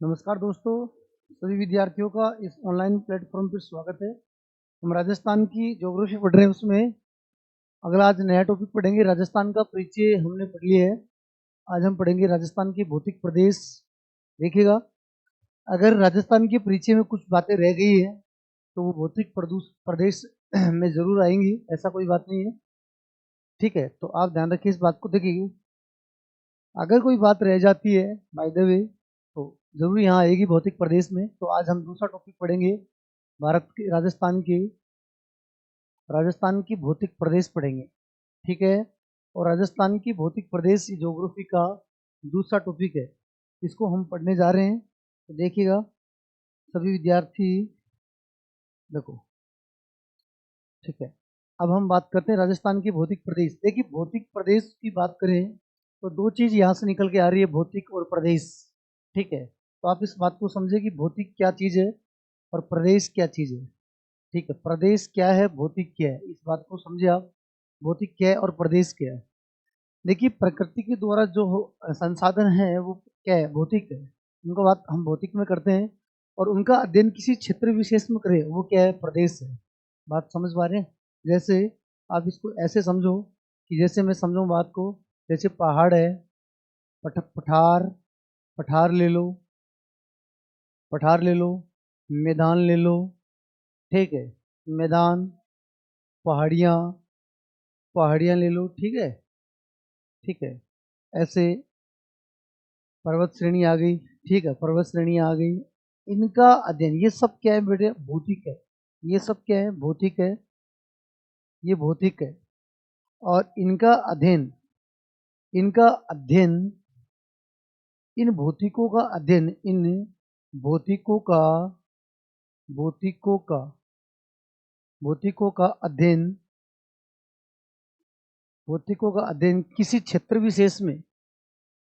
नमस्कार दोस्तों, सभी विद्यार्थियों का इस ऑनलाइन प्लेटफॉर्म पर स्वागत है। हम राजस्थान की ज्योग्राफी पढ़ रहे हैं। उसमें अगला आज नया टॉपिक पढ़ेंगे। राजस्थान का परिचय हमने पढ़ लिया है। आज हम पढ़ेंगे राजस्थान के भौतिक प्रदेश। देखिएगा, अगर राजस्थान के परिचय में कुछ बातें रह गई है तो वो भौतिक प्रदेश में जरूर आएंगी, ऐसा कोई बात नहीं है। ठीक है, तो आप ध्यान रखिए, इस बात को देखिए। अगर कोई बात रह जाती है बाय द वे तो जरूर यहाँ आएगी भौतिक प्रदेश में। तो आज हम दूसरा टॉपिक पढ़ेंगे, भारत के राजस्थान की भौतिक प्रदेश पढ़ेंगे। ठीक है, और राजस्थान की भौतिक प्रदेश ज्योग्राफी का दूसरा टॉपिक है, इसको हम पढ़ने जा रहे हैं। तो देखिएगा सभी विद्यार्थी, देखो। ठीक है, अब हम बात करते हैं राजस्थान की भौतिक प्रदेश। देखिए, भौतिक प्रदेश की बात करें तो दो चीज यहाँ से निकल के आ रही है, भौतिक और प्रदेश। ठीक है, तो आप इस बात को समझे कि भौतिक क्या चीज है और प्रदेश क्या चीज है। ठीक है, प्रदेश क्या है, भौतिक क्या है, इस बात को समझे आप। भौतिक क्या है और प्रदेश क्या है। देखिए, प्रकृति के द्वारा जो संसाधन है वो क्या है, भौतिक है। उनका बात हम भौतिक में करते हैं, और उनका अध्ययन किसी क्षेत्र विशेष में करें वो क्या है, प्रदेश है। बात समझ पा रहे हैं। जैसे आप इसको ऐसे समझो कि जैसे मैं समझूं बात को, जैसे पहाड़ है, पठार, पठार ले लो, पठार ले लो, मैदान ले लो। ठीक है, मैदान, पहाड़ियाँ, पहाड़ियाँ ले लो। ठीक है, ठीक है, ऐसे पर्वत श्रेणी आ गई। ठीक है, पर्वत श्रेणी आ गई। इनका अध्ययन, ये सब क्या है बेटे, भौतिक है। ये सब क्या है, भौतिक है। ये भौतिक है, और इनका अध्ययन, इन भौतिकों का अध्ययन, इन भौतिकों का भौतिकों का भौतिकों का अध्ययन भौतिकों का अध्ययन किसी क्षेत्र विशेष में,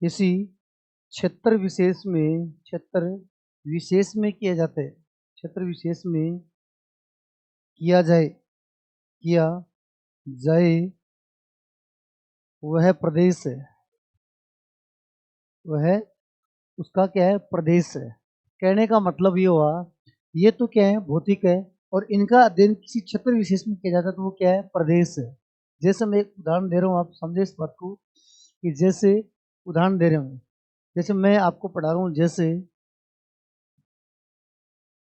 किसी क्षेत्र विशेष में किया जाता है। क्षेत्र विशेष में किया जाए वह प्रदेश है। वह उसका क्या है, प्रदेश है। कहने का मतलब ये हुआ, ये तो क्या है, भौतिक है, और इनका अध्ययन किसी क्षेत्र विशेष में किया जाता है तो वो क्या है, प्रदेश है। जैसे मैं एक उदाहरण दे रहा हूँ, आप समझे इस बात को कि जैसे उदाहरण दे रहा हूँ, जैसे मैं आपको पढ़ा रहा हूँ। जैसे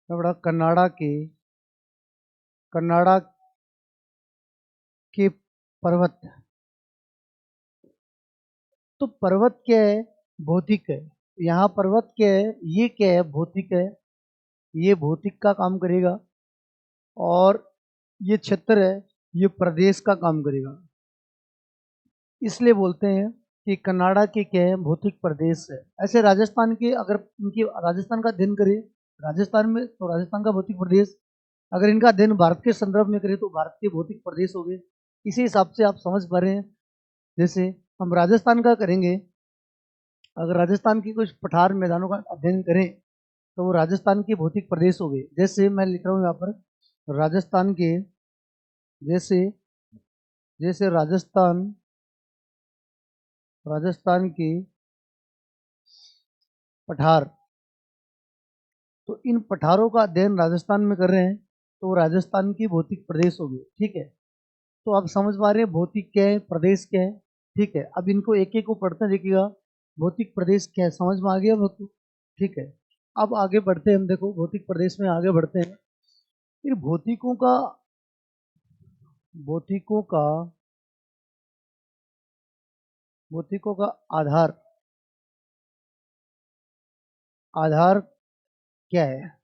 मैं पढ़ा कन्नाडा के पर्वत। तो पर्वत क्या है, भौतिक है। यहाँ पर्वत क्या है, ये क्या है, भौतिक है। ये भौतिक का काम करेगा, और ये क्षेत्र है, ये प्रदेश का काम करेगा। इसलिए बोलते हैं कि कन्नाडा के क्या है, भौतिक प्रदेश है। ऐसे राजस्थान के, अगर इनकी राजस्थान का अध्ययन करें राजस्थान में तो राजस्थान का भौतिक प्रदेश, अगर इनका अध्ययन भारत के संदर्भ में करें तो भारत के भौतिक प्रदेश हो गए। इसी हिसाब से आप समझ पा रहे हैं। जैसे हम राजस्थान का करेंगे, अगर राजस्थान की कुछ पठार मैदानों का अध्ययन करें तो वो राजस्थान के भौतिक प्रदेश हो गए। जैसे मैं लिख रहा हूँ यहाँ पर, राजस्थान के, जैसे जैसे राजस्थान के पठार, तो इन पठारों का अध्ययन राजस्थान में कर रहे हैं तो वो राजस्थान की भौतिक प्रदेश हो गए। ठीक है, तो आप समझ पा रहे हैं भौतिक क्या है, प्रदेश क्या है। ठीक है, अब इनको एक एक को पढ़ते हैं, देखिएगा भौतिक प्रदेश क्या है, समझ में आ गया आपको। ठीक है, अब आगे बढ़ते हैं हम। देखो, भौतिक प्रदेश में आगे बढ़ते हैं। फिर भौतिकों का भौतिकों का आधार आधार क्या है।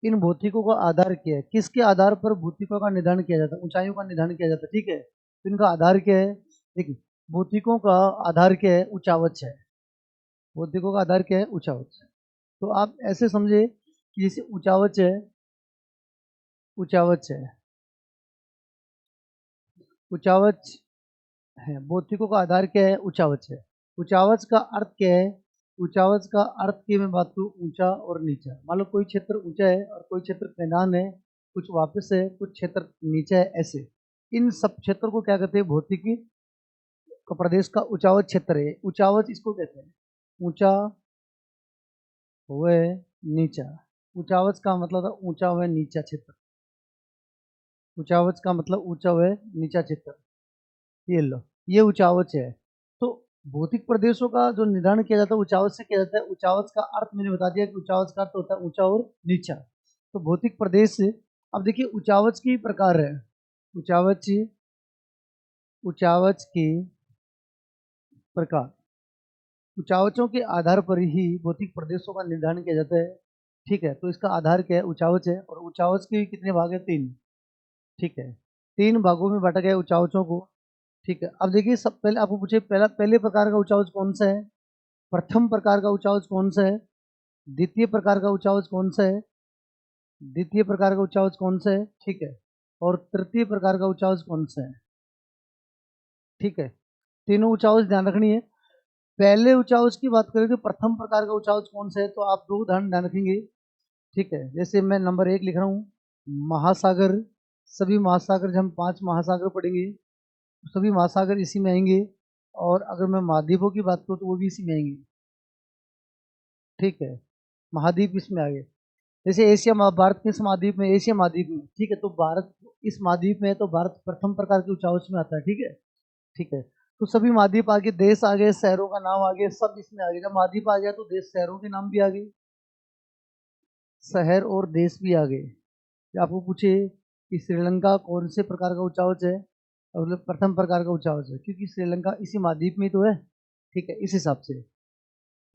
इन भौतिकों का आधार क्या है, किसके आधार पर भौतिकों का निर्धारण किया जाता है, ऊंचाइयों का निर्धारण किया जाता है। ठीक है, तो इनका आधार क्या है, देखिए भौतिकों का आधार क्या है, उचावच है। भौतिकों का आधार क्या है, उचावच। तो आप ऐसे समझे कि जैसे उचावच है, उचावच है। भौतिकों का आधार क्या है, उचावच है। उचावच का अर्थ क्या है, उचावच का अर्थ की मैं बात करूँ, ऊंचा और नीचा। मान लो कोई क्षेत्र ऊंचा है और कोई क्षेत्र मैदान है, कुछ वापस है, कुछ क्षेत्र नीचा है, ऐसे इन सब क्षेत्र को क्या कहते हैं, भौतिकी का प्रदेश का उचावच क्षेत्र है। उचावच इसको कहते हैं। ऊंचा व नीचा। ऊंचावच का मतलब था ऊंचा व नीचा क्षेत्र। ऊंचावच का मतलब ऊंचा व नीचा क्षेत्र। ये लो, ये ऊंचावच है। तो भौतिक प्रदेशों का जो निर्धारण किया जाता है ऊंचावच से किया जाता है। ऊंचावच का अर्थ मैंने बता दिया कि ऊंचावच का अर्थ होता है ऊंचा और नीचा। तो भौतिक प्रदेश, अब देखिए ऊंचावच की प्रकार है। ऊंचावच, ऊंचावच की प्रकार, ऊंचावचों के आधार पर ही भौतिक प्रदेशों का निर्धारण किया जाता है। ठीक है, तो इसका आधार क्या है? ऊंचावच है। और ऊंचावच के कितने भाग है? 3। ठीक है, 3 भागों में बांटा गया है ऊंचावचों को। ठीक है, अब देखिए सब पहले आपको पूछे पहले प्रकार का ऊंचावच कौन सा है, प्रथम प्रकार का ऊंचावच कौन सा है, द्वितीय प्रकार का ऊंचावच कौन सा है, द्वितीय प्रकार का ऊंचावच कौन सा है, ठीक है, और तृतीय प्रकार का ऊंचावच कौन सा है। ठीक है, तीनों ऊंचावच ध्यान रखनी है। पहले ऊंचावच की बात करें तो प्रथम प्रकार का ऊंचावच कौन सा है, तो आप 2 उदाहरण ध्यान रखेंगे। ठीक है, जैसे मैं नंबर 1 लिख रहा हूँ, महासागर। सभी महासागर, जब हम 5 महासागर पढ़ेंगे सभी महासागर इसी में आएंगे। और अगर मैं महाद्वीपों की बात करूँ तो वो भी इसी में आएंगे। ठीक है, महाद्वीप इसमें आ गए। जैसे एशिया भारत किस महाद्वीप में? एशिया महाद्वीप में। ठीक है, तो भारत इस महाद्वीप में है, तो भारत प्रथम प्रकार के ऊंचावच में आता है। ठीक है, ठीक है, तो सभी महाद्वीप आ गए, देश आ गए, शहरों का नाम आ गया, सब इसमें आ गए। जब महाद्वीप आ गया तो देश शहरों के नाम भी आ गए, शहर और देश भी आ गए। आपको पूछे कि श्रीलंका कौन से प्रकार का ऊंचावच है, और प्रथम प्रकार का ऊंचावच है, क्योंकि श्रीलंका इसी महाद्वीप में तो है। ठीक है, इस हिसाब से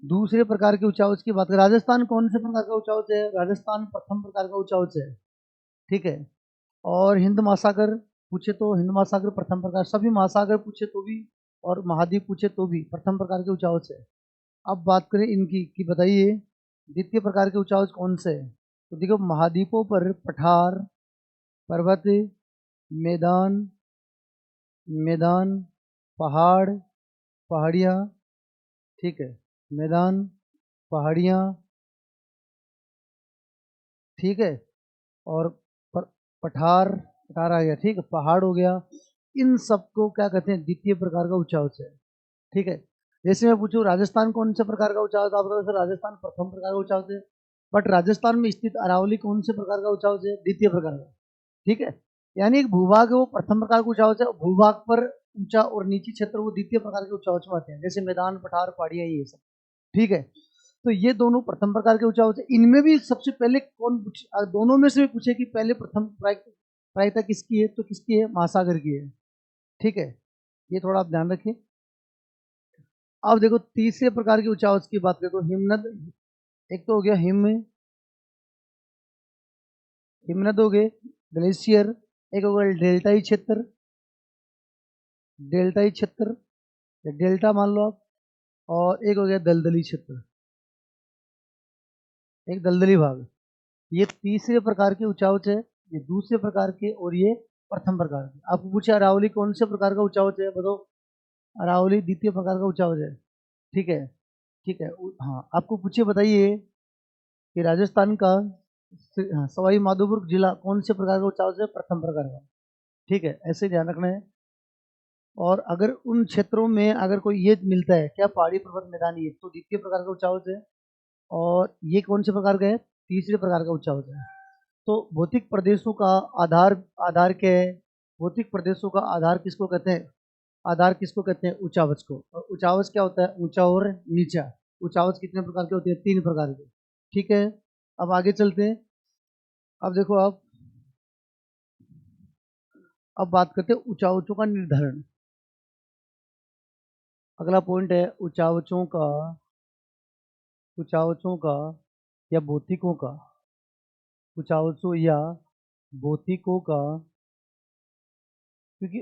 दूसरे प्रकार के ऊंचावच की बात करें, राजस्थान कौन से प्रकार का ऊंचावच है? राजस्थान प्रथम प्रकार का ऊंचावच है। ठीक है, और हिंद महासागर पूछे तो हिंद महासागर प्रथम प्रकार, सभी महासागर पूछे तो भी और महाद्वीप पूछे तो भी प्रथम प्रकार के ऊंचावच है। अब बात करें इनकी कि बताइए द्वितीय प्रकार के ऊंचावच कौन से है। तो देखो महाद्वीपों पर पठार, पर्वत, मैदान, मैदान, पहाड़, पहाड़ियाँ। ठीक है, मैदान, पहाड़ियाँ। ठीक है, और पठार, पठार आ गया। ठीक है, पहाड़ हो गया। इन सबको क्या कहते हैं? द्वितीय प्रकार का ऊंचावच है। ठीक है, जैसे मैं पूछूं राजस्थान कौन से प्रकार का ऊंचावच, आप बताओ सर राजस्थान प्रथम प्रकार का ऊंचावच है। बट राजस्थान में स्थित अरावली कौन से प्रकार का ऊंचावच है? द्वितीय प्रकार का। ठीक है, यानी एक भूभाग है वो प्रथम प्रकार का ऊंचावच है, भूभाग पर ऊंचा और नीची क्षेत्र वो द्वितीय प्रकार के ऊंचावच में आते हैं, जैसे मैदान, पठार, पहाड़ियां, ये सब। ठीक है, तो ये दोनों प्रथम प्रकार के ऊंचावच है। इनमें भी सबसे पहले कौन पूछे, दोनों में से भी पूछे कि पहले प्रथम प्रायिकता किसकी है, तो किसकी है? महासागर की है। ठीक है, ये थोड़ा आप ध्यान रखें। अब देखो तीसरे प्रकार के ऊंचावच की बात करें तो हिमनद। एक तो हो गया हिमनद हो गए, ग्लेशियर। एक हो गया डेल्टाई क्षेत्र, डेल्टाई क्षेत्र या डेल्टा मान लो आप। और एक हो गया दलदली क्षेत्र, एक दलदली भाग। ये तीसरे प्रकार के ऊंचावच है, ये दूसरे प्रकार के, और ये प्रथम प्रकार के। आपको पूछा अरावली कौन से प्रकार का ऊंचावच है, बताओ। अरावली द्वितीय प्रकार का ऊंचावच है। ठीक है, ठीक है, हाँ आपको पूछिए, बताइए कि राजस्थान का हाँ, सवाई माधोपुर जिला कौन से प्रकार का ऊंचावच है? प्रथम प्रकार का। ठीक है, ऐसे ध्यान रखना है। और अगर उन क्षेत्रों में अगर कोई ये मिलता है क्या, पहाड़ी, पर्वत, मैदानी, तो द्वितीय प्रकार का उच्चावच है। और ये कौन से प्रकार का है? तीसरे प्रकार का उच्चावच है। तो भौतिक प्रदेशों का आधार, आधार क्या है? भौतिक प्रदेशों का आधार किसको कहते हैं? आधार किसको कहते हैं? उच्चावच को। और उच्चावच क्या होता है? ऊंचा और नीचा। उच्चावच कितने प्रकार के होते हैं? 3 प्रकार के। ठीक है, अब आगे चलते हैं। अब देखो आप, अब बात करते हैं उच्चावचों का निर्धारण। अगला पॉइंट है उच्चावचों का, उच्चावचों का या भौतिकों का, उच्चावचों या भौतिकों का, क्योंकि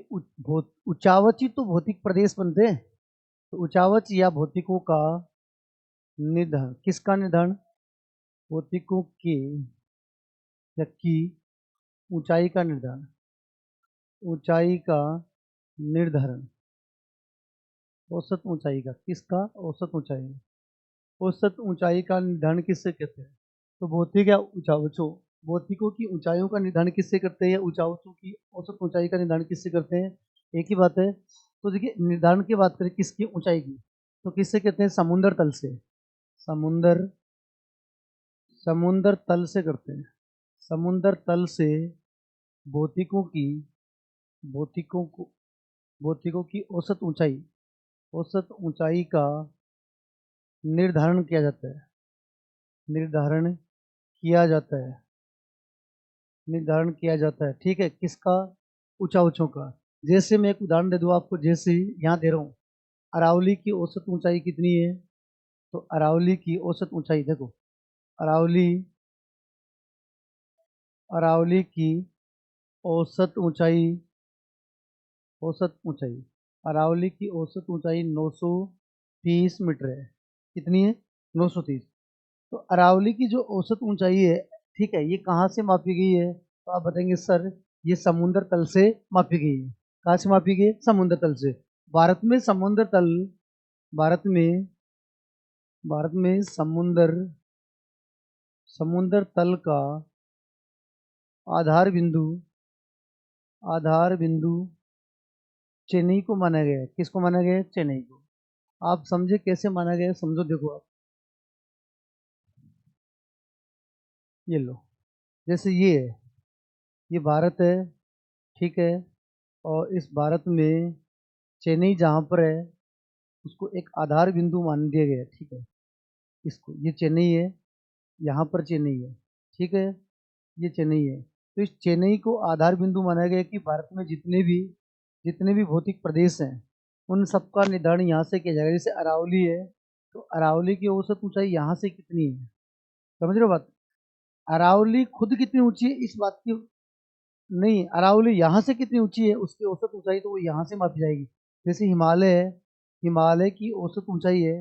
उच्चावच ही तो भौतिक प्रदेश बनते हैं। तो उच्चावच या भौतिकों का निर्धारण, किसका निर्धारण? भौतिकों के या की ऊंचाई का निर्धारण, ऊंचाई का निर्धारण। औसत ऊंचाई का, किसका? औसत ऊंचाई। औसत ऊंचाई का निर्धारण किससे कहते हैं? तो भौतिक या उच्चावचों, भौतिकों की ऊंचाइयों का निर्धारण किससे करते हैं, या उच्चावचों की औसत ऊंचाई का निर्धारण किससे करते हैं? एक ही बात है। तो देखिए निर्धारण की बात करें किसकी ऊंचाई की, तो किससे कहते हैं? समुंदर तल से। समुंदर तल से करते हैं। समुंदर तल से भौतिकों की भौतिकों को भौतिकों की औसत ऊंचाई का निर्धारण किया जाता है। निर्धारण किया जाता है। निर्धारण किया जाता है, ठीक है। किसका? ऊंचाइयों का। जैसे मैं एक उदाहरण दे दूं आपको, जैसे यहाँ दे रहा हूँ, अरावली की औसत ऊंचाई कितनी है? तो अरावली की औसत ऊंचाई देखो, अरावली अरावली की औसत ऊंचाई अरावली की औसत ऊंचाई 930 मीटर है। कितनी है? 930। तो अरावली की जो औसत ऊंचाई है, ठीक है, ये कहाँ से मापी गई है? तो आप बताएंगे सर ये समुद्र तल से मापी गई है। कहाँ से मापी गई है? समुद्र तल से। भारत में समुद्र तल भारत में भारत में समुद्र तल का आधार बिंदु चेन्नई को माना गया है। किसको माना गया है? चेन्नई को। आप समझे कैसे माना गया है? समझो, देखो आप, ये लो, जैसे ये है, ये भारत है, ठीक है, और इस भारत में चेन्नई जहाँ पर है उसको एक आधार बिंदु मान दिया गया है, ठीक है। इसको, ये चेन्नई है, यहाँ पर चेन्नई है, ठीक है, ये चेन्नई है। तो इस चेन्नई को आधार बिंदु माना गया कि भारत में जितने भी भौतिक प्रदेश हैं उन सबका निर्धारण यहाँ से किया जाएगा। जैसे अरावली है, तो अरावली की औसत ऊंचाई यहाँ से कितनी है? समझ रहे हो बात? अरावली खुद कितनी ऊंची है इस बात की नहीं, अरावली यहाँ से कितनी ऊंची है उसकी औसत ऊंचाई तो वो यहाँ से मापी जाएगी। जैसे हिमालय है, हिमालय की औसत ऊंचाई है,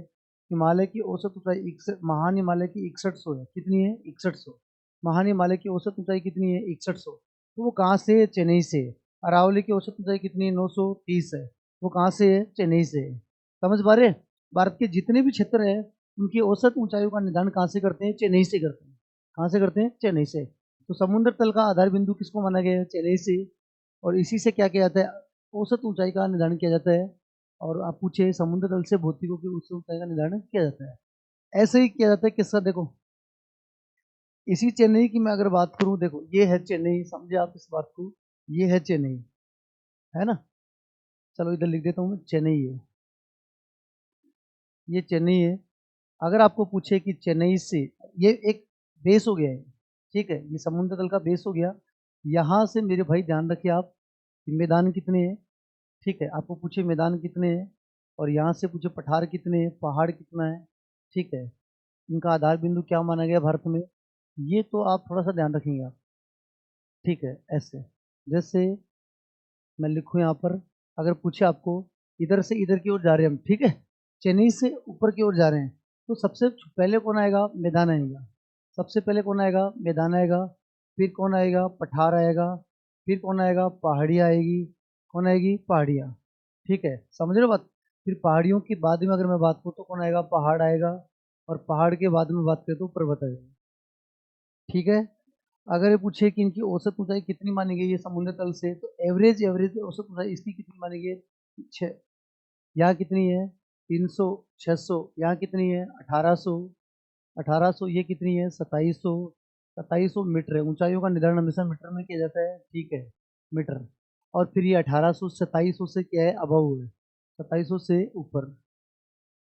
हिमालय की औसत ऊंचाई महान हिमालय की 6100 है। कितनी है? 6100। महान हिमालय की औसत ऊंचाई कितनी है? 6100। तो वो कहाँ से है? चेन्नई से है। अरावली की औसत ऊंचाई कितनी है? 930 है। वो कहाँ से है? चेन्नई से है। समझ पा रहे? भारत के जितने भी क्षेत्र है उनकी औसत ऊंचाइयों का निर्धारण कहाँ से करते हैं? चेन्नई से करते हैं। कहाँ से करते हैं? चेन्नई से। तो समुद्र तल का आधार बिंदु किसको माना गया है? चेन्नई से। और इसी से क्या किया जाता है? औसत ऊंचाई का निर्धारण किया जाता है। और आप पूछे समुद्र तल से भौतिकों की औसत ऊंचाई का निर्धारण किया जाता है। ऐसे ही किया जाता है किसका? देखो, इसी चेन्नई की मैं अगर बात करूं, देखो ये है चेन्नई, समझे आप इस बात को? ये है चेन्नई, है ना? चलो इधर लिख देता हूं मैं, चेन्नई है, ये चेन्नई है। अगर आपको पूछे कि चेन्नई से, ये एक बेस हो गया है, ठीक है, ये समुद्र तल का बेस हो गया। यहाँ से मेरे भाई ध्यान रखिए आप, मैदान कितने हैं, ठीक है, आपको पूछे मैदान कितने हैं, और यहाँ से पूछे पठार कितने हैं, पहाड़ कितना है, ठीक है, इनका आधार बिंदु क्या माना गया भारत में, ये तो आप थोड़ा सा ध्यान रखेंगे आप, ठीक है। ऐसे जैसे मैं लिखूँ यहाँ पर, अगर पूछे आपको इधर से इधर की ओर जा रहे हैं हम, ठीक है, चेन्नई से ऊपर की ओर जा रहे हैं, तो सबसे पहले कौन आएगा? मैदान आएगा। सबसे पहले कौन आएगा? मैदान आएगा। फिर कौन आएगा? पठार आएगा। फिर कौन आएगा? पहाड़ियाँ आएगी। कौन आएगी? पहाड़ियाँ। ठीक है, समझ रहे हो बात? फिर पहाड़ियों के बाद में अगर मैं बात करूँ तो कौन आएगा? पहाड़ आएगा। और पहाड़ के बाद में बात करें तो पर्वत आएगा। ठीक है। अगर ये पूछे कि इनकी औसत ऊंचाई कितनी मानी गई है समुद्र तल से, तो एवरेज औसत ऊंचाई इसकी कितनी मानी गई है? छः। यहाँ कितनी है? 300, 600। यहाँ कितनी है? 1800। 1800। ये कितनी है? 2700। 2700 मीटर है। ऊंचाइयों का निर्धारण हमेशा मीटर में किया जाता है, ठीक है, मीटर। और फिर ये 1800, 2700 से क्या है? अबव है, 2700 से ऊपर।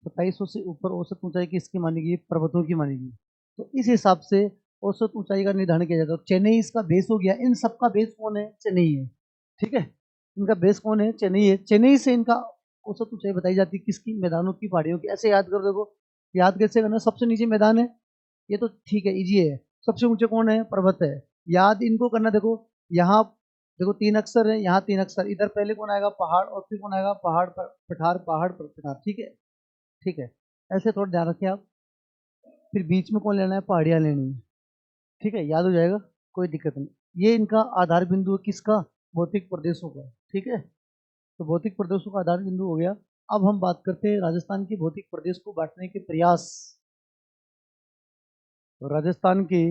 2700 से ऊपर औसत ऊंचाई किसकी मानी गई? पर्वतों की मानी गई। तो इस हिसाब से औसत ऊंचाई का निर्धारण किया जाता है। चेन्नई इसका बेस हो गया। इन सबका बेस कौन है? चेन्नई है, ठीक है। इनका बेस कौन है? चेन्नई है। चेन्नई से इनका औसत ऊंचाई बताई जाती है किसकी? मैदानों की, पहाड़ियों की। ऐसे याद कर, देखो याद कैसे करना? सबसे नीचे मैदान है, ये तो ठीक है, इजी है। सबसे ऊंचे कौन है? पर्वत है। याद इनको करना, देखो यहाँ, देखो 3 अक्षर है, यहाँ 3 अक्षर, इधर पहले कौन आएगा? पहाड़, और फिर कौन आएगा? पहाड़ पर पठार, पहाड़ पर पठार, ठीक है, ठीक है। ऐसे थोड़ा ध्यान रखें आप। फिर बीच में कौन लेना है? पहाड़ियाँ लेनी है, ठीक है, याद हो जाएगा, कोई दिक्कत नहीं। ये इनका आधार बिंदु है किसका? भौतिक प्रदेशों का, ठीक है। तो भौतिक प्रदेशों का आधार बिंदु हो गया। अब हम बात करते हैं राजस्थान की भौतिक प्रदेश को बांटने के प्रयास। तो राजस्थान के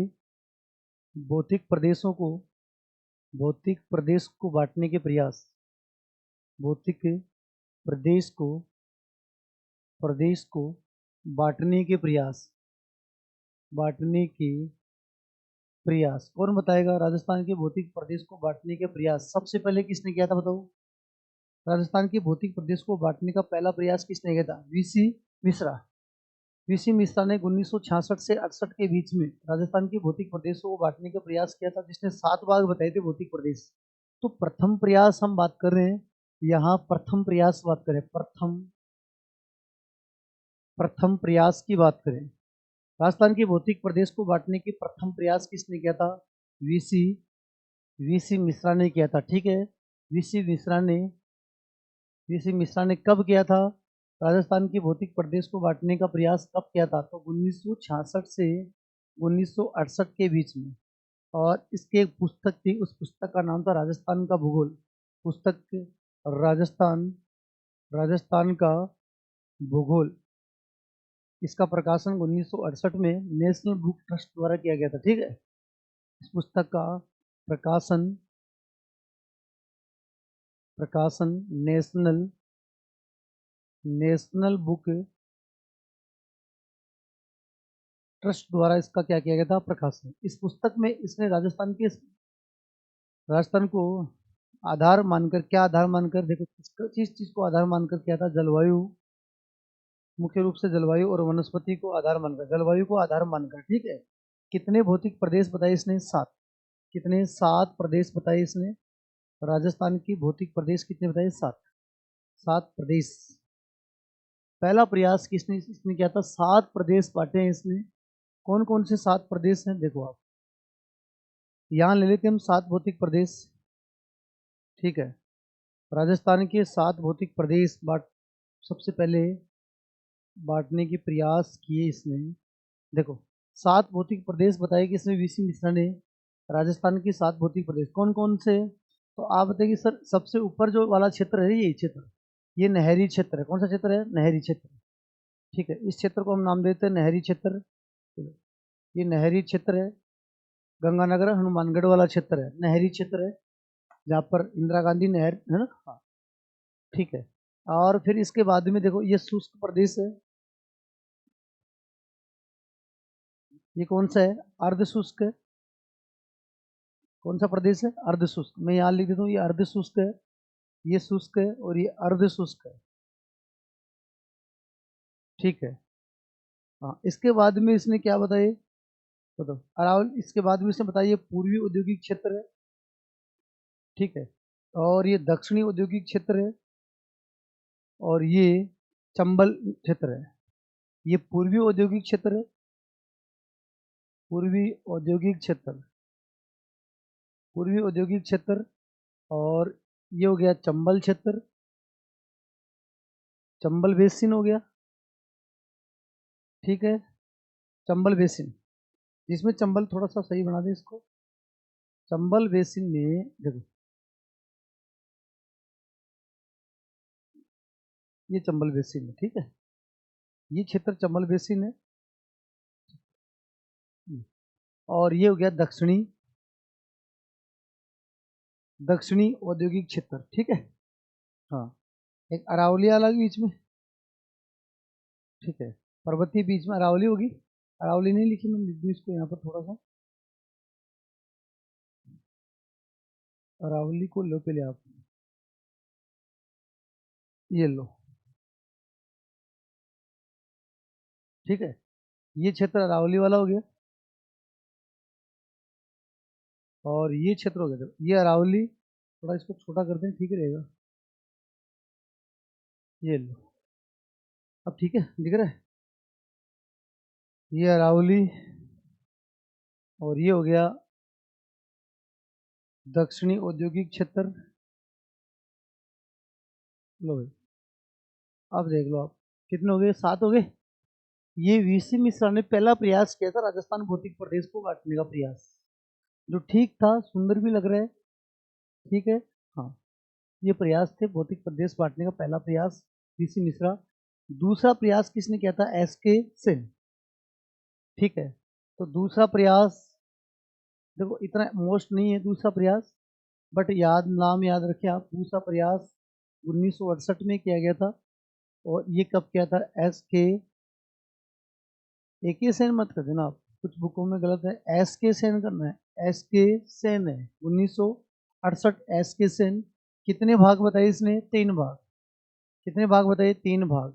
भौतिक प्रदेशों को भौतिक प्रदेश को बांटने के प्रयास, भौतिक प्रदेश को प्रदेश को बांटने के प्रयास, बांटने के प्रयास कौन बताएगा? राजस्थान के भौतिक प्रदेश को बांटने के प्रयास सबसे पहले किसने किया था बताओ? राजस्थान के भौतिक प्रदेश को बांटने का पहला प्रयास किसने किया था? वीसी मिश्रा। वीसी मिश्रा ने 1966 से 68 के बीच में राजस्थान के भौतिक प्रदेशों को बांटने का प्रयास किया था, जिसने 7 भाग बताए थे भौतिक प्रदेश। तो प्रथम प्रयास हम बात कर रहे हैं, यहाँ प्रथम प्रयास बात करें, प्रथम प्रयास की बात करें, राजस्थान के भौतिक प्रदेश को बांटने की प्रथम प्रयास किसने किया था? वीसी मिश्रा ने किया था। ठीक है, वीसी मिश्रा ने कब किया था? राजस्थान के भौतिक प्रदेश को बांटने का प्रयास कब किया था? तो 1966 से 1968 के बीच में। और इसके एक पुस्तक थी, उस पुस्तक का नाम था राजस्थान का भूगोल। पुस्तक राजस्थान का भूगोल। इसका प्रकाशन 1968 में नेशनल बुक ट्रस्ट द्वारा किया गया था। ठीक है, इस पुस्तक का प्रकाशन नेशनल बुक ट्रस्ट द्वारा इसका क्या किया गया था? प्रकाशन। इस पुस्तक में इसने राजस्थान को आधार मानकर, क्या आधार मानकर, देखो किस चीज को आधार मानकर किया था? जलवायु, मुख्य रूप से जलवायु और वनस्पति को आधार मानकर, जलवायु को आधार मानकर। ठीक है, कितने भौतिक प्रदेश बताए इसने? 7। कितने? 7 प्रदेश बताए इसने। राजस्थान की भौतिक प्रदेश कितने बताए? 7 प्रदेश। पहला प्रयास किसने इसने किया था? 7 प्रदेश बांटे हैं इसने। कौन कौन से 7 प्रदेश हैं? देखो आप यहाँ ले लेते हम 7 भौतिक प्रदेश। ठीक है, राजस्थान के 7 भौतिक प्रदेश सबसे पहले बांटने के प्रयास किए इसने। देखो 7 भौतिक प्रदेश बताए कि इसमें वीसी मिश्रा ने। राजस्थान के 7 भौतिक प्रदेश कौन कौन से? तो आप बताइए सर, सबसे ऊपर जो वाला क्षेत्र है यही क्षेत्र, ये नहरी क्षेत्र है। कौन सा क्षेत्र है? नहरी क्षेत्र। ठीक है, इस क्षेत्र को हम नाम देते हैं नहरी क्षेत्र। ये नहरी क्षेत्र है। गंगानगर हनुमानगढ़ वाला क्षेत्र है, नहरी क्षेत्र है, जहाँ पर इंदिरा गांधी नहर है ना। हाँ, ठीक है। और फिर इसके बाद में देखो ये शुष्क प्रदेश है। ये कौन सा है? अर्ध शुष्क है। कौन सा प्रदेश है? अर्ध शुष्क। मैं यहाँ लिख देता हूँ, ये अर्ध शुष्क है, ये शुष्क है और ये अर्ध शुष्क है। ठीक है, हाँ। इसके बाद में इसने क्या बताया? बताओ अरावली। इसके बाद में इसने बताया पूर्वी औद्योगिक क्षेत्र है। ठीक है, और ये दक्षिणी औद्योगिक क्षेत्र है, और ये चंबल क्षेत्र है। ये पूर्वी औद्योगिक क्षेत्र है, पूर्वी औद्योगिक क्षेत्र, पूर्वी औद्योगिक क्षेत्र। और ये हो गया चंबल क्षेत्र, चंबल बेसिन हो गया। ठीक है, चंबल बेसिन, जिसमें चंबल थोड़ा सा सही बना दे इसको। चंबल बेसिन में देखो ये चंबल बेसिन है। ठीक है, ये क्षेत्र चंबल बेसिन है। और ये हो गया दक्षिणी औद्योगिक क्षेत्र। ठीक है, हाँ। एक अरावली अलग बीच में। ठीक है, पर्वतीय बीच में अरावली होगी। अरावली नहीं लिखी, मैं लिख दूँ इसको यहाँ पर थोड़ा सा। अरावली को लो पहले आप, ये लो। ठीक है, ये क्षेत्र अरावली वाला हो गया, और ये क्षेत्र हो गया। ये अरावली, थोड़ा इसको छोटा कर दें, ठीक रहेगा। ये लो, अब ठीक है, दिख रहा है। ये अरावली, और ये हो गया दक्षिणी औद्योगिक क्षेत्र। लो भाई, अब देख लो आप कितने हो गए? 7 हो गए। ये वीसी मिश्रा ने पहला प्रयास किया था राजस्थान भौतिक प्रदेश को बांटने का प्रयास, जो ठीक था, सुंदर भी लग रहा है। ठीक है, हाँ। ये प्रयास थे भौतिक प्रदेश बांटने का, पहला प्रयास वीसी मिश्रा। दूसरा प्रयास किसने किया था? एसके सेन। ठीक है, तो दूसरा प्रयास देखो इतना मोस्ट नहीं है दूसरा प्रयास, बट नाम याद रखें आप। दूसरा प्रयास 1968 में किया गया था, और ये कब किया था? AK सेन मत कर देना आप, कुछ बुकों में गलत है, SK सेन करना है। SK सेन है 1968। SK सेन कितने भाग बताए इसने? 3 भाग। कितने भाग बताए? 3 भाग।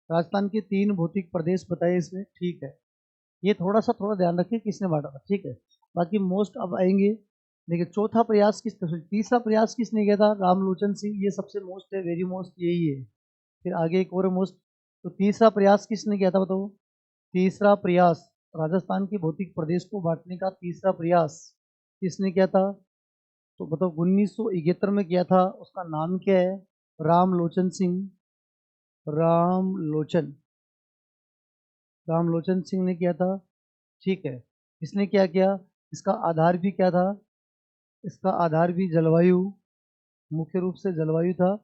राजस्थान के 3 भौतिक प्रदेश बताए इसने, ठीक है। ये थोड़ा ध्यान रखिए किसने बांटा था, ठीक है। बाकी मोस्ट अब आएंगे। देखिए चौथा प्रयास तीसरा प्रयास किसने किया था? रामलोचन सिंह। ये सबसे मोस्ट है, वेरी मोस्ट यही है। फिर आगे एक और मोस्ट। तो तीसरा प्रयास किसने किया था बताओ? तीसरा प्रयास राजस्थान के भौतिक प्रदेश को बांटने का तीसरा प्रयास किसने किया था? तो बताओ 1971 में किया था। उसका नाम क्या है? रामलोचन सिंह। रामलोचन रामलोचन सिंह ने किया था, ठीक है। इसने क्या किया? इसका आधार भी क्या था? इसका आधार भी जलवायु, मुख्य रूप से जलवायु था,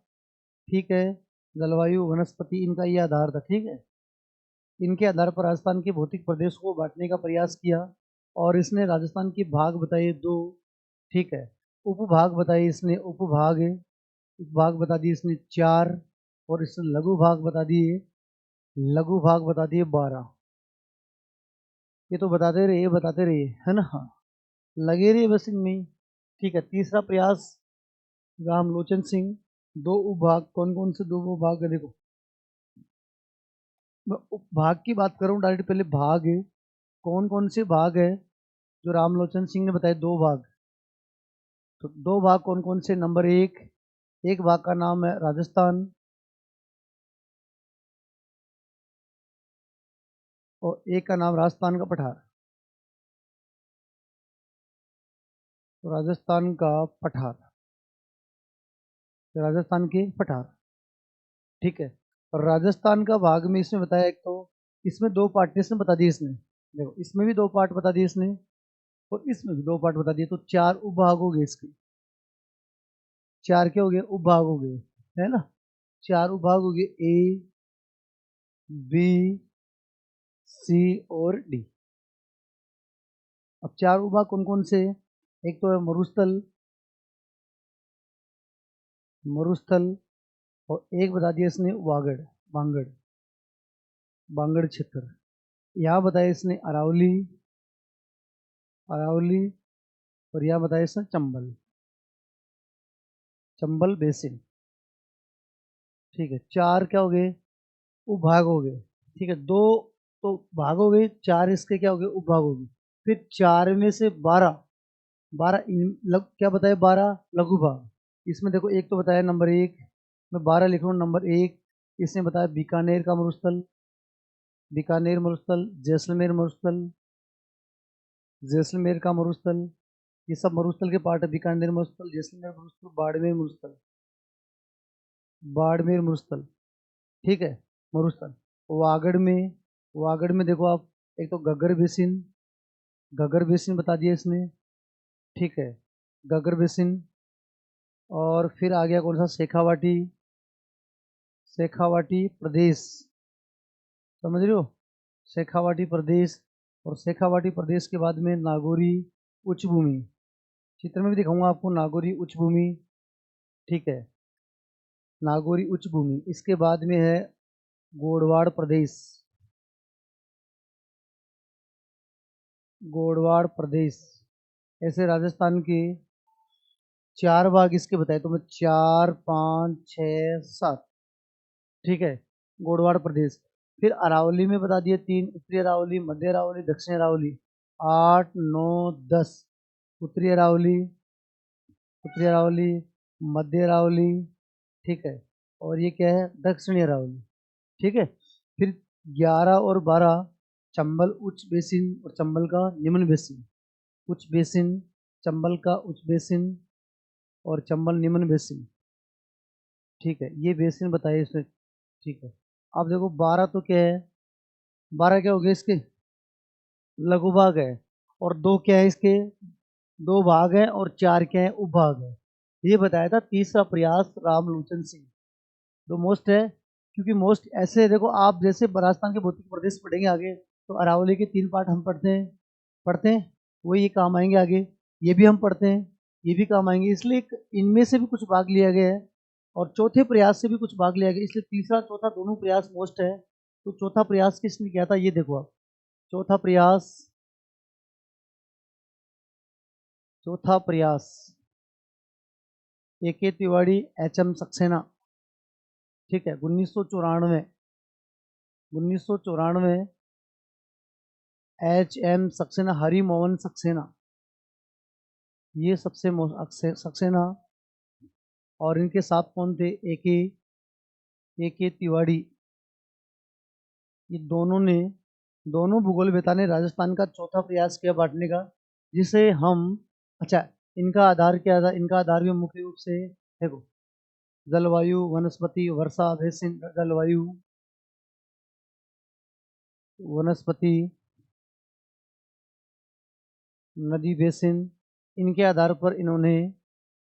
ठीक है। जलवायु, वनस्पति, इनका ये आधार था, ठीक है। इनके आधार पर राजस्थान के भौतिक प्रदेश को बांटने का प्रयास किया। और इसने राजस्थान के भाग बताए 2, ठीक है। उपभाग बताए इसने, उपभाग बता दिए इसने 4। और इसने लघु भाग बता दिए 12। ये तो बताते रहिए, है ना? हाँ, लगे रहिए बस इनमें ही। ठीक है, तीसरा प्रयास रामलोचन सिंह। 2 उपभाग, कौन कौन से 2 उपभाग है देखो। मैं उपभाग की बात करूं डायरेक्ट, पहले भाग है। कौन कौन से भाग है जो रामलोचन सिंह ने बताए? 2 भाग। तो 2 भाग कौन कौन से? नंबर 1, एक भाग का नाम है राजस्थान, और एक का नाम राजस्थान का पठार। तो राजस्थान का पठार, राजस्थान के पठार, ठीक है। और राजस्थान का भाग में इसमें बताया, एक तो इसमें 2 पार्टीशन बता दिए इसने। देखो इसमें भी 2 पार्ट बता दिए इसने, और इसमें भी 2 पार्ट बता दिए। तो 4 उपभाग हो गए इसके। 4 क्या हो गए? उपभाग हो गए, है ना? 4 उपभाग हो गए, A, B, C और D। अब 4 उपभाग कौन कौन से? एक तो है मरुस्थल, और एक बता दिया इसने बांगड़ बांगड़ क्षेत्र। यहाँ बताया इसने अरावली, और यहाँ बताया इसने चंबल बेसिन, ठीक है। 4 क्या हो गए? उपभाग हो गए, ठीक है। 2 तो भाग हो गए, 4 इसके क्या हो गए? उपभाग हो गए। फिर 4 में से 12, क्या बताया? 12 लघु भाग। इसमें देखो एक तो बताया नंबर 1, मैं 12 लिख रहा हूँ। नंबर 1 इसने बताया बीकानेर मरुस्थल, जैसलमेर का मरुस्थल। ये सब मरुस्थल के पार्ट है। बीकानेर मरुस्थल, जैसलमेर मरुस्थल, बाड़मेर मरुस्थल, ठीक है। मरुस्थल वागड़ में देखो आप, एक तो घग्गर बेसिन बता दिया इसने, ठीक है। घग्गर बेसिन। और फिर आ गया कौन सा? शेखावाटी प्रदेश, समझ रहे हो? शेखावाटी प्रदेश। और शेखावाटी प्रदेश के बाद में नागौरी उच्च भूमि, चित्र में भी दिखाऊंगा आपको, नागौरी उच्च भूमि, ठीक है। नागौरी उच्च भूमि। इसके बाद में है गोडवाड़ प्रदेश, ऐसे राजस्थान के 4 भाग इसके बताए, तो मैं 4, 5, 6, 7, ठीक है। गोडवाड़ प्रदेश। फिर अरावली में बता दिए 3, उत्तरी अरावली, मध्य अरावली, दक्षिण अरावली। 8, 9, 10 उत्तरी अरावली, मध्य अरावली, ठीक है। और ये क्या है? दक्षिणी अरावली, ठीक है। फिर 11 और 12 चंबल उच्च बेसिन और चंबल का निम्न बेसिन। उच्च बेसिन, चंबल का उच्च बेसिन, और चंबल निम्न बेसिन, ठीक है। ये बेसिन बताइए इसमें, ठीक है। अब देखो 12 तो क्या है? 12 क्या हो गए इसके? लघु भाग है। और 2 क्या है इसके? 2 भाग है, और 4 क्या है? उपभाग है। ये बताया था तीसरा प्रयास रामलोचन सिंह। तो मोस्ट है, क्योंकि मोस्ट ऐसे देखो, आप जैसे राजस्थान के भौतिक प्रदेश पढ़ेंगे आगे, तो अरावली के 3 पार्ट हम पढ़ते हैं, वो ये काम आएंगे आगे। ये भी हम पढ़ते हैं, ये भी काम आएंगे। इसलिए इनमें से भी कुछ भाग लिया गया है, और चौथे प्रयास से भी कुछ भाग लिया गया, इसलिए तीसरा चौथा दोनों प्रयास मोस्ट है। तो चौथा प्रयास किसने किया था, ये देखो आप। चौथा प्रयास ए.के. तिवारी, एच.एम. सक्सेना, ठीक है। 1994 एच.एम. सक्सेना, हरि मोहन सक्सेना, ये सबसे सक्सेना। और इनके साथ कौन थे, ए.के. तिवारी। ये दोनों भूगोल वेता ने राजस्थान का चौथा प्रयास किया बांटने का, जिसे हम, अच्छा, इनका आधार क्या था, इनका आधार भी मुख्य रूप से देखो, जलवायु, वनस्पति, वर्षा, बेसिन, जलवायु, वनस्पति, नदी बेसिन, इनके आधार पर इन्होंने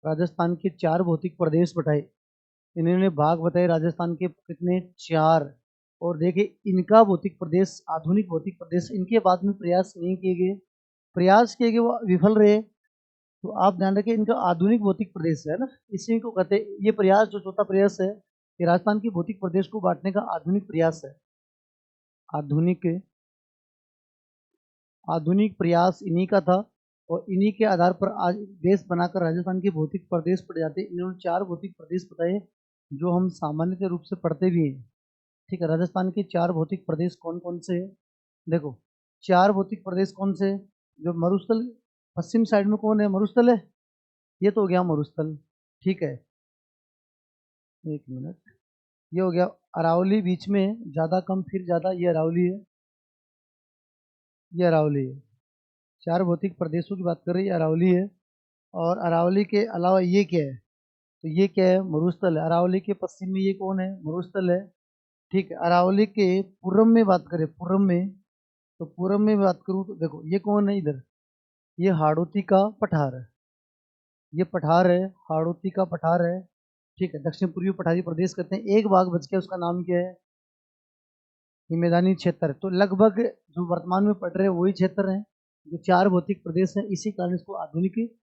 राजस्थान के 4 भौतिक प्रदेश बताए। इन्होंने भाग बताए राजस्थान के कितने, 4। और देखिए इनका भौतिक प्रदेश, आधुनिक भौतिक प्रदेश, इनके बाद में प्रयास नहीं किए गए, प्रयास किए गए वो विफल रहे। तो आप ध्यान रखिए, इनका आधुनिक भौतिक प्रदेश है ना, इसी को कहते हैं। ये प्रयास जो चौथा प्रयास है, ये राजस्थान के भौतिक प्रदेश को बांटने का आधुनिक प्रयास है। आधुनिक प्रयास इन्हीं का था। और इन्हीं के आधार पर आज देश बनाकर राजस्थान के भौतिक प्रदेश पढ़े जाते हैं। इन्होंने 4 भौतिक प्रदेश बताए, जो हम सामान्य रूप से पढ़ते भी हैं, ठीक है। राजस्थान के 4 भौतिक प्रदेश कौन कौन से हैं, देखो 4 भौतिक प्रदेश कौन से, जो मरुस्थल पश्चिम साइड में कौन है, मरुस्थल है, ये तो हो गया मरुस्थल, ठीक है। एक मिनट, ये हो गया अरावली, बीच में ज्यादा कम फिर ज्यादा, ये अरावली है, ये अरावली है। 4 भौतिक प्रदेशों की बात कर रही है, अरावली है। और अरावली के अलावा ये क्या है, तो ये क्या है, मरुस्थल है। अरावली के पश्चिम में ये कौन है, मरुस्थल है, ठीक है। अरावली के पूर्व में बात करें, पूर्व में, तो पूर्व में बात करूँ तो देखो ये कौन है इधर, ये हाड़ौती का पठार है, ये पठार है, हाड़ौती का पठार है, ठीक है। दक्षिण पूर्वी पठारी प्रदेश कहते हैं। एक भाग बच गया, उसका नाम क्या है, ये मैदानी क्षेत्र। तो लगभग जो वर्तमान में पढ़ रहे हैं वही क्षेत्र है, जो 4 भौतिक प्रदेश है, इसी कारण इसको आधुनिक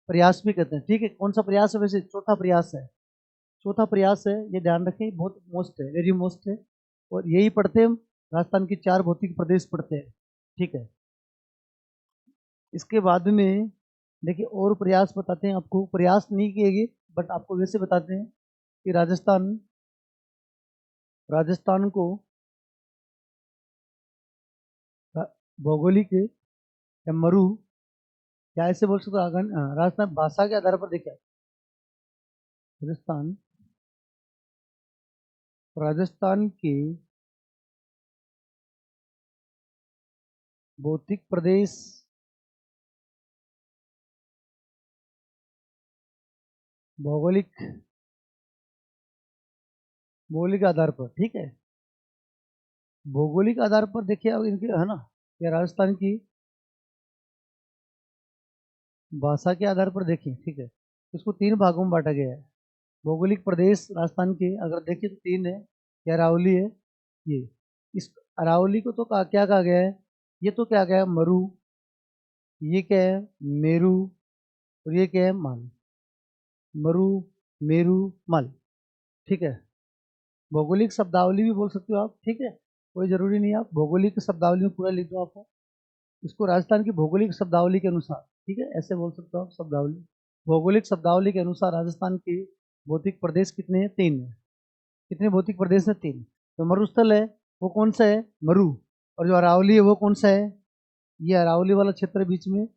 प्रयास भी कहते हैं, ठीक है। कौन सा प्रयास है, वैसे चौथा प्रयास है, चौथा प्रयास है, ये ध्यान रखें, बहुत मोस्ट है, वेरी मोस्ट है। और यही पढ़ते हैं, राजस्थान के 4 भौतिक प्रदेश पढ़ते हैं, ठीक है। इसके बाद में देखिए और प्रयास बताते हैं आपको, प्रयास नहीं किए गए बट आपको वैसे बताते हैं कि राजस्थान को भौगोलिक या मरु, क्या ऐसे बोल सकते हो, राजस्थान भाषा के आधार पर देखिए, राजस्थान राजस्थान के भौतिक प्रदेश भौगोलिक भौगोलिक आधार पर, ठीक है। भौगोलिक आधार पर देखिए अब इनके, है ना, या राजस्थान की भाषा के आधार पर देखिए, ठीक है। इसको 3 भागों में बांटा गया है। भौगोलिक प्रदेश राजस्थान के अगर देखें तो 3 है, या अरावली है, ये, इस अरावली को तो क्या कहा गया है, ये तो क्या गया है, मरु, ये क्या है, मेरू, और ये क्या है, माल, मरु, मेरू, माल, ठीक है। भौगोलिक शब्दावली भी बोल सकते हो आप, ठीक है, कोई जरूरी नहीं है आप भौगोलिक शब्दावली में पूरा लिख दो आपको। इसको राजस्थान की भौगोलिक शब्दावली के अनुसार, ठीक है, ऐसे बोल सकते हो आप शब्दावली। भौगोलिक शब्दावली के अनुसार राजस्थान के भौतिक प्रदेश कितने हैं, 3 है। कितने भौतिक प्रदेश हैं, 3। जो मरुस्थल है वो कौन सा है, मरु। और जो अरावली है वो कौन सा है, ये अरावली वाला क्षेत्र बीच में,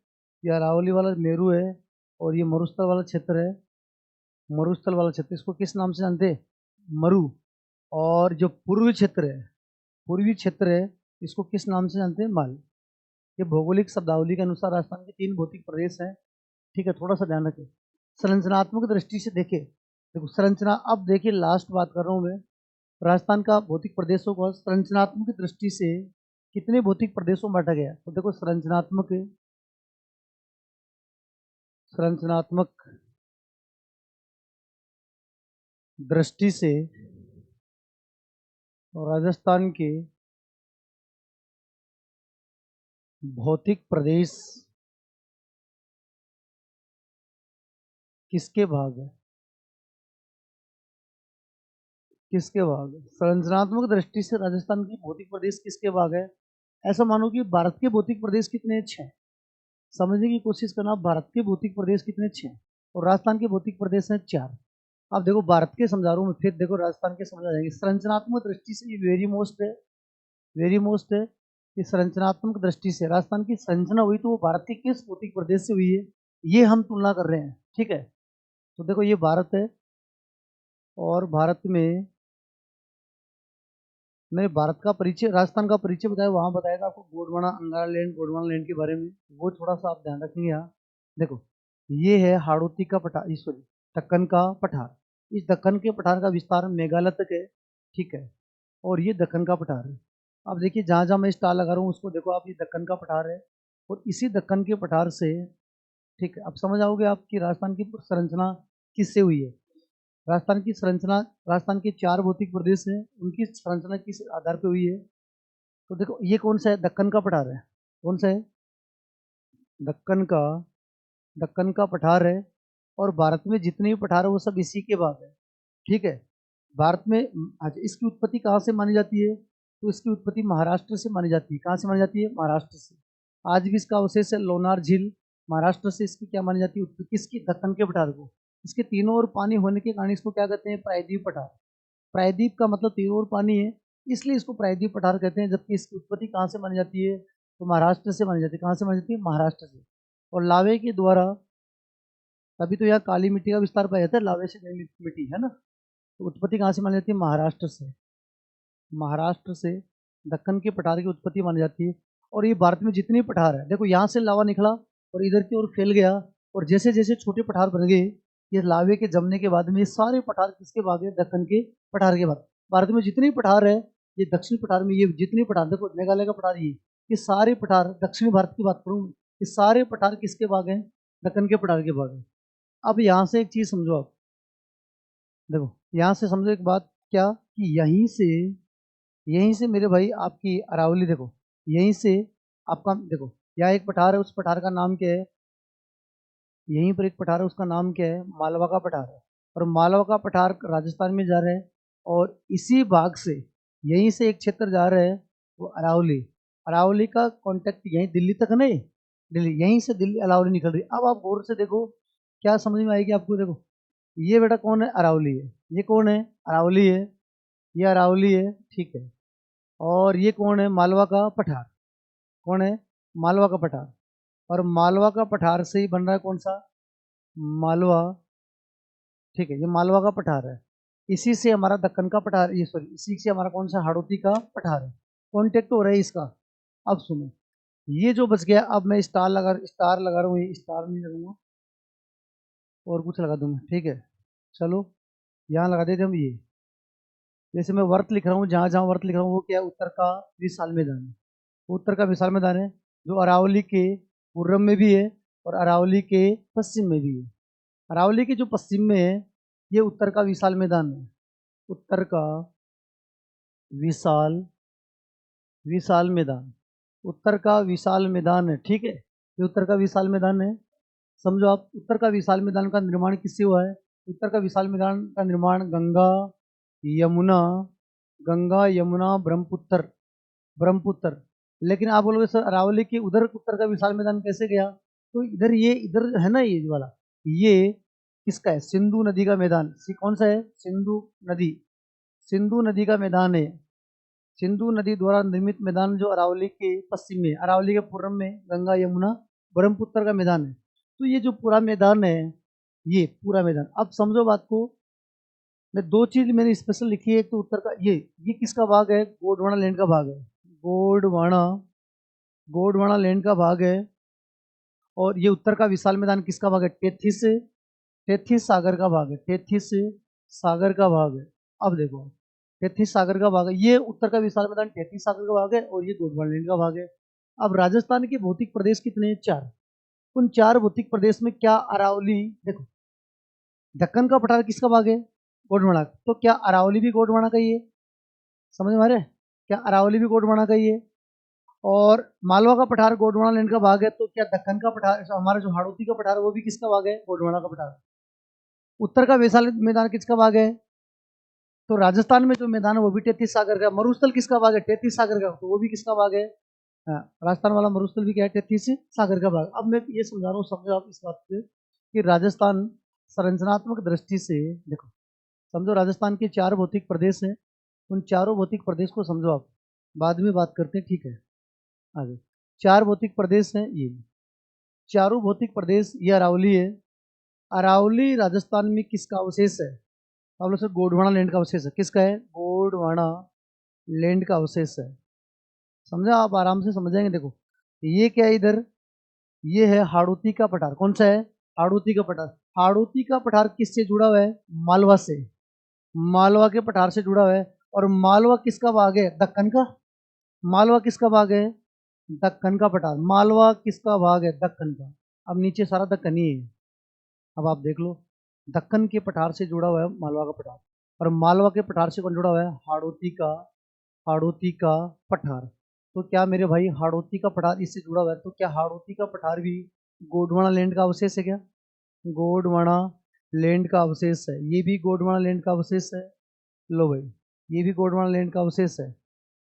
ये अरावली वाला मेरू है। और ये मरुस्थल वाला क्षेत्र है, मरुस्थल वाला क्षेत्र, इसको किस नाम से जानते हैं, मरु। और जो पूर्वी क्षेत्र है, इसको किस नाम से जानते हैं, माल। ये भौगोलिक शब्दावली के अनुसार राजस्थान के 3 भौतिक प्रदेश हैं, ठीक है। थोड़ा सा ध्यान रखें, संरचनात्मक दृष्टि से देखें, देखो संरचना, अब देखिए लास्ट बात कर रहा हूँ मैं, राजस्थान का भौतिक प्रदेशों को संरचनात्मक दृष्टि से कितने भौतिक प्रदेशों में बांटा गया, तो देखो संरचनात्मक दृष्टि से राजस्थान के भौतिक प्रदेश किसके भाग है, किसके भाग है? संरचनात्मक दृष्टि से राजस्थान की भौतिक प्रदेश किसके भाग है? ऐसा मानो कि भारत के भौतिक प्रदेश कितने? 6। समझने की कोशिश करना, भारत के भौतिक प्रदेश कितने? 6 और राजस्थान के भौतिक प्रदेश हैं 4। अब देखो भारत के समझा रहा हूँ मैं, फिर देखो राजस्थान के समझ आ जाएंगे। संरचनात्मक दृष्टि से ये वेरी मोस्ट है, वेरी मोस्ट है कि संरचनात्मक दृष्टि से राजस्थान की संरचना हुई तो वो भारत के किस भौतिक प्रदेश से हुई है, ये हम तुलना कर रहे हैं। ठीक है, तो देखो ये भारत है और भारत में मैंने भारत का परिचय, राजस्थान का परिचय बताया, वहां बताया था आपको गोंडवाना अंगारा लैंड, गोंडवाना लैंड के बारे में, वो थोड़ा सा आप ध्यान रखेंगे। यहाँ देखो ये है हाड़ौती का पठार, सॉरी दक्कन का पठार। इस दक्कन के पठार का विस्तार मेघालय तक है। ठीक है, और ये दक्कन का पठार है। अब देखिए जहाँ जहाँ मैं स्टार लगा रहा हूँ उसको देखो आप, ये दक्कन का पठार है और इसी दक्कन के पठार से, ठीक है, अब समझ आओगे आपकी राजस्थान की संरचना किससे हुई है। राजस्थान की संरचना, राजस्थान के 4 भौतिक प्रदेश हैं, उनकी संरचना किस आधार पे हुई है। तो देखो ये कौन सा है? दक्कन का पठार है। कौन सा है? दक्कन का, दक्कन का पठार है। और भारत में जितने भी पठार है वो सब इसी के भाग है। ठीक है, भारत में अच्छा इसकी उत्पत्ति कहाँ से मानी जाती है? तो इसकी उत्पत्ति महाराष्ट्र से मानी जाती है। कहाँ से मानी जाती है? महाराष्ट्र से। आज भी इसका अवशेष है लोनार झील, महाराष्ट्र से इसकी क्या मानी जाती है उत्पत्ति? किसकी? दक्कन के पठार को। इसके तीनों ओर पानी होने के कारण इसको क्या कहते हैं? प्रायद्वीप पठार। प्रायद्वीप का मतलब तीनों ओर पानी है, इसलिए इसको प्रायद्वीप पठार कहते हैं। जबकि इसकी उत्पत्ति कहाँ से मानी जाती है? तो महाराष्ट्र से मानी जाती है। कहाँ से मानी जाती है? महाराष्ट्र से। और लावे के द्वारा, तभी तो यहाँ काली मिट्टी का विस्तार पाया जाता है, लावे से नई मिट्टी है ना। तो उत्पत्ति कहाँ से मानी जाती है? महाराष्ट्र से। महाराष्ट्र से दक्कन के पठार की उत्पत्ति मानी जाती है। और ये भारत में जितने पठार है, देखो यहाँ से लावा निकला और इधर की ओर फैल गया, और जैसे जैसे छोटे पठार बन गए, ये लावे के जमने के बाद में ये सारे पठार किसके भाग है? दक्कन के पठार के बाद। भारत में जितने पठार है, ये दक्षिण पठार में, ये जितने पठार, देखो मेघालय का पठार, ये सारे पठार, दक्षिणी भारत की बात करूँ, ये सारे पठार किसके भाग हैं? दक्कन के पठार के भाग हैं। अब यहाँ से एक चीज समझो आप, देखो यहाँ से समझो एक बात, क्या कि यहीं से मेरे भाई आपकी अरावली, देखो यहीं से आपका, देखो यहाँ एक पठार है, उस पठार का नाम क्या है? यहीं पर एक पठार है, उसका नाम क्या है? मालवा का पठार है। और मालवा का पठार राजस्थान में जा रहा है, और इसी भाग से यहीं से एक क्षेत्र जा रहा है वो अरावली। अरावली का कॉन्टेक्ट यहीं दिल्ली तक नहीं, दिल्ली, यहीं से दिल्ली अरावली निकल रही है। अब आप गौर से देखो, क्या समझ में आएगी आपको? देखो ये बेटा कौन है? अरावली है। ये कौन है? अरावली है। ये अरावली है, ठीक है। और ये कौन है? मालवा का पठार। कौन है? मालवा का पठार। और मालवा का पठार से ही बन रहा है कौन सा? मालवा। ठीक है, ये मालवा का पठार है। इसी से हमारा दक्कन का पठार, ये सॉरी, इसी से हमारा कौन सा? हाड़ौती का पठार है। कॉन्टेक्ट हो रहा है इसका। अब सुनो, ये जो बच गया, अब मैं स्टार लगा रहा हूँ, ये स्टार नहीं लगाऊंगा और कुछ लगा दूंगा। ठीक है, चलो यहाँ लगा देते हम ये। जैसे मैं वर्त लिख रहा हूँ, जहाँ जहाँ वर्त लिख रहा हूँ वो क्या है? उत्तर का विशाल मैदान है। उत्तर का विशाल मैदान है जो अरावली के पूर्व में भी है और अरावली के पश्चिम में भी है। अरावली के जो पश्चिम में है ये उत्तर का विशाल मैदान है। उत्तर का विशाल, विशाल मैदान, उत्तर का विशाल मैदान है। ठीक है, ये उत्तर का विशाल मैदान है। समझो आप, उत्तर का विशाल मैदान का निर्माण किससे हुआ है? उत्तर का विशाल मैदान का निर्माण यमुना गंगा यमुना ब्रह्मपुत्र, ब्रह्मपुत्र। लेकिन आप बोलोगे सर अरावली के उधर उत्तर का विशाल मैदान कैसे गया? तो इधर, ये इधर है ना, ये वाला, ये किसका है? सिंधु नदी का मैदान। कौन सा है? सिंधु नदी, सिंधु नदी का मैदान है। सिंधु नदी द्वारा निर्मित मैदान जो अरावली के पश्चिम में, अरावली के पूर्व में गंगा यमुना ब्रह्मपुत्र का मैदान है। तो ये जो पूरा मैदान है, ये पूरा मैदान, अब समझो बात को। मैं 2 चीज मैंने स्पेशल लिखी है, एक तो उत्तर का, ये किसका भाग है? गोंडवाना लैंड का भाग है। गोंडवाना, गोंडवाना लैंड का भाग है। और ये उत्तर का विशाल मैदान किसका भाग है? टेथिस, टेथिस सागर का भाग है। टेथिस सागर का भाग है। अब देखो, टेथिस सागर का भाग है, ये उत्तर का विशाल मैदान टेथिस सागर का भाग है और ये गोंडवाना लैंड का भाग है। अब राजस्थान के भौतिक प्रदेश कितने हैं? 4। उन 4 भौतिक प्रदेश में क्या अरावली, देखो दक्कन का पठार किसका भाग है? गोंडवाना। तो क्या अरावली भी गोंडवाना का ही है? समझ में आ रहा है? क्या अरावली भी गोंडवाना का ही है? और मालवा का पठार गोंडवाना लैंड का भाग है, तो क्या दक्कन का पठार, हमारा जो हाड़ौती का पठार है वो भी किसका भाग है? गोंडवाना का पठार। उत्तर का विशाल मैदान किसका भाग है? तो राजस्थान में जो मैदान है वो भी 33 सागर का। मरुस्थल किसका भाग है? 33 सागर का, तो वो भी किसका भाग है? हाँ, राजस्थान वाला मरुस्थल भी क्या है? 33 सागर का भाग। अब मैं ये समझा रहा हूँ, समझो आप इस बात पे कि राजस्थान संरचनात्मक दृष्टि से देखो, समझो राजस्थान के 4 भौतिक प्रदेश हैं, उन चारों भौतिक प्रदेश को समझो आप, बाद में बात करते हैं, ठीक है? आगे 4 भौतिक प्रदेश हैं, ये चारों भौतिक प्रदेश, ये अरावली है। अरावली राजस्थान में किसका अवशेष है? आप लोग से गोंडवाना लैंड का अवशेष है। किसका है? गोंडवाना लैंड का अवशेष है। समझा? आप आराम से समझेंगे। देखो ये क्या है इधर, ये है हाड़ौती का पठार। कौन सा है? हाड़ौती का पठार। हाड़ौती का पठार किससे जुड़ा हुआ है? मालवा से। मालवा के पठार से जुड़ा हुआ है। और मालवा किसका भाग है? दक्कन का। मालवा किसका भाग है? दक्कन का पठार। मालवा किसका भाग है? दक्कन का। अब नीचे सारा दक्कन ही है। अब आप देख लो, दक्कन के पठार से जुड़ा हुआ है मालवा का पठार, और मालवा के पठार से कौन जुड़ा हुआ है? हाड़ौती का, हाड़ौती का पठार। तो क्या मेरे भाई हाड़ौती का पठार इससे जुड़ा हुआ है? तो क्या हाड़ौती का पठार भी गोंडवाना लैंड का अवशेष है क्या? गोंडवाना लैंड का अवशेष है। ये भी गोंडवाना लैंड का अवशेष है। लो भाई, ये भी गोंडवाना लैंड का अवशेष है।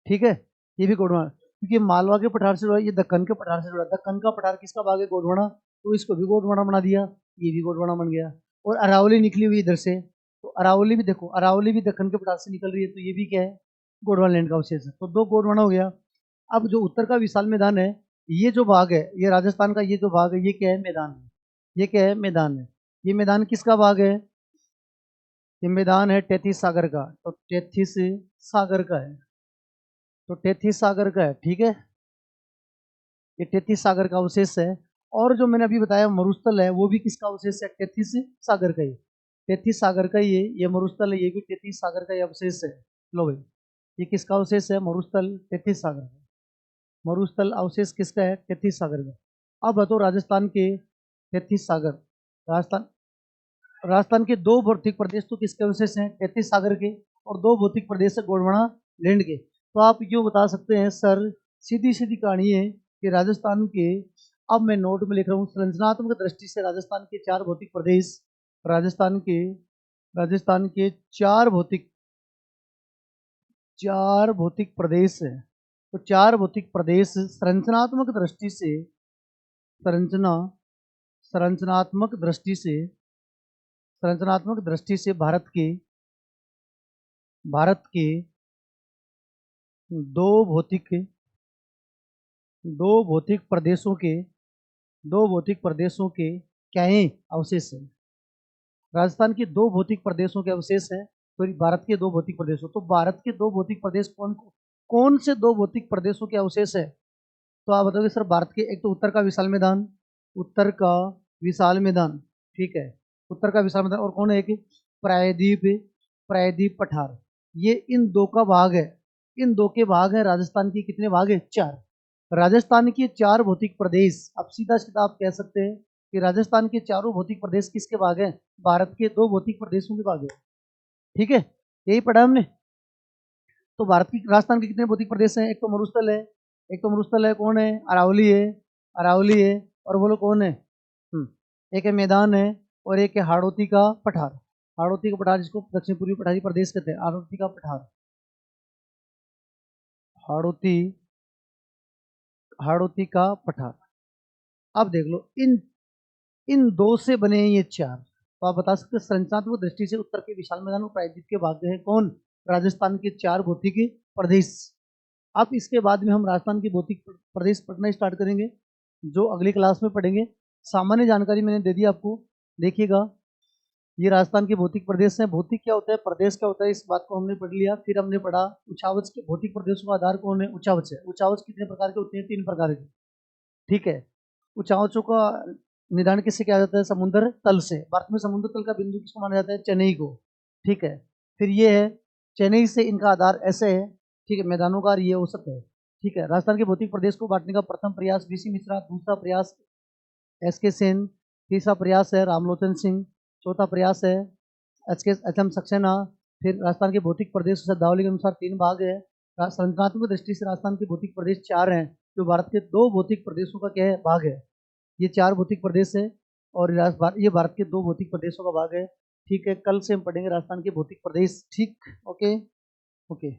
ठीक है, ये भी गोंडवाना, क्योंकि मालवा के पठार से जुड़ा है, ये दक्कन के पठार से जुड़ा है। दक्कन का पठार किसका भाग है? गोंडवाना। तो इसको भी गोंडवाना बना दिया, ये भी गोंडवाना बन गया। और अरावली निकली हुई इधर से, तो अरावली भी देखो, अरावली भी दक्कन के पठार से निकल रही है, तो ये भी क्या है? गोंडवाना लैंड का अवशेष है। तो 2 गोंडवाना हो गया। अब जो उत्तर का विशाल मैदान है, ये जो भाग है, ये राजस्थान का ये जो भाग है, ये क्या है? मैदान है। ये क्या है? मैदान है। ये मैदान किसका भाग है? ये मैदान है 33 सागर का। तो 33 सागर का है, तो 33 सागर का है। ठीक है, ये 33 सागर का अवशेष है। और जो मैंने अभी बताया मरुस्थल है, वो भी किसका अवशेष है? 33 सागर का ही। 33 सागर का ये मरुस्थल है, ये भी 33 सागर का ही अवशेष है। लो भाई, ये किसका अवशेष है? मरुस्थल 33 सागर का। मरुस्थल अवशेष किसका है? 33 सागर का। अब बताओ राजस्थान के 33 सागर, राजस्थान, राजस्थान के 2 भौतिक प्रदेश तो किसके अवशेष हैं? 33 सागर के। और 2 भौतिक प्रदेश है गोंडवाना लैंड के। तो आप क्यों बता सकते हैं सर, सीधी सीधी कहानी है कि राजस्थान के, अब मैं नोट में लिख रहा हूँ, संरचनात्मक दृष्टि से राजस्थान के 4 भौतिक प्रदेश, राजस्थान के 4 भौतिक प्रदेश है। तो 4 भौतिक प्रदेश संरचनात्मक दृष्टि से, संरचना संरचनात्मक दृष्टि से, संरचनात्मक दृष्टि से भारत के दो भौतिक दो भौतिक प्रदेशों के दो भौतिक प्रदेशों के क्या है? अवशेष है। राजस्थान के 2 भौतिक प्रदेशों के अवशेष हैं। तो भारत के 2 भौतिक प्रदेशों, तो भारत के 2 भौतिक प्रदेश कौन कौन से 2 भौतिक प्रदेशों के अवशेष है? तो आप बताओगे सर, भारत के, एक तो उत्तर का विशाल मैदान, उत्तर का विशाल मैदान, ठीक है, उत्तर का विशाल मैदान, और कौन है? एक प्रायद्वीप, प्रायद्वीप पठार। ये इन 2 का भाग है। इन 2 के भाग है। राजस्थान के कितने भाग है? 4। राजस्थान के 4 भौतिक प्रदेश, अब सीधा सीधा आप कह सकते हैं कि राजस्थान के चारों भौतिक प्रदेश किसके भाग हैं? भारत के 2 भौतिक प्रदेशों के भाग है। ठीक है, यही पढ़ा हमने। तो भारत की, राजस्थान के कितने भौतिक प्रदेश हैं? एक तो मरुस्थल है, एक तो मरुस्थल है, कौन है? अरावली है, अरावली है। और बोलो कौन है? एक है मैदान है, और एक है हाड़ौती का पठार। हाड़ौती का पठार, जिसको दक्षिण पूर्वी पठारी प्रदेश कहते हैं, हाड़ौती का पठार, हाड़ौती, हाड़ौती का पठार। अब देख लो, इन 2 से बने हैं ये 4। तो आप बता सकते हैं संरचनात्मक दृष्टि से उत्तर के विशाल मैदान और प्रायद्वीप के भाग है कौन? राजस्थान के 4 भौतिक प्रदेश। अब इसके बाद में हम राजस्थान के भौतिक प्रदेश पढ़ना स्टार्ट करेंगे, जो अगली क्लास में पढ़ेंगे। सामान्य जानकारी मैंने दे दी आपको। देखिएगा, ये राजस्थान के भौतिक प्रदेश हैं। भौतिक क्या होता है, प्रदेश क्या होता है, इस बात को हमने पढ़ लिया। फिर हमने पढ़ा उचावच के भौतिक प्रदेशों का आधार कौन है? उचावच है। उचावच कितने प्रकार के होते हैं? 3 प्रकार के। ठीक है, उचावचों का निदान किससे किया जाता है? समुद्र तल से। भारत में समुद्र तल का बिंदु किसको माना जाता है? चेन्नई को। ठीक है, फिर ये है चेन्नई से इनका आधार ऐसे है। ठीक है, मैदानों का ये औसत है। ठीक है, राजस्थान के भौतिक प्रदेश को बांटने का प्रथम प्रयास बीसी मिश्रा, दूसरा प्रयास SK सेन, तीसरा प्रयास है रामलोचन सिंह, चौथा प्रयास है HM सक्सेना। फिर राजस्थान के भौतिक प्रदेश शब्दावली के अनुसार 3 भाग है। संरचनात्मक दृष्टि से राजस्थान के भौतिक प्रदेश 4 हैं, जो भारत के 2 भौतिक प्रदेशों का क्या है? भाग है। ये 4 भौतिक प्रदेश है, और ये भारत के 2 भौतिक प्रदेशों का भाग है। ठीक है, कल से हम पढ़ेंगे राजस्थान के भौतिक प्रदेश। ठीक, ओके ओके।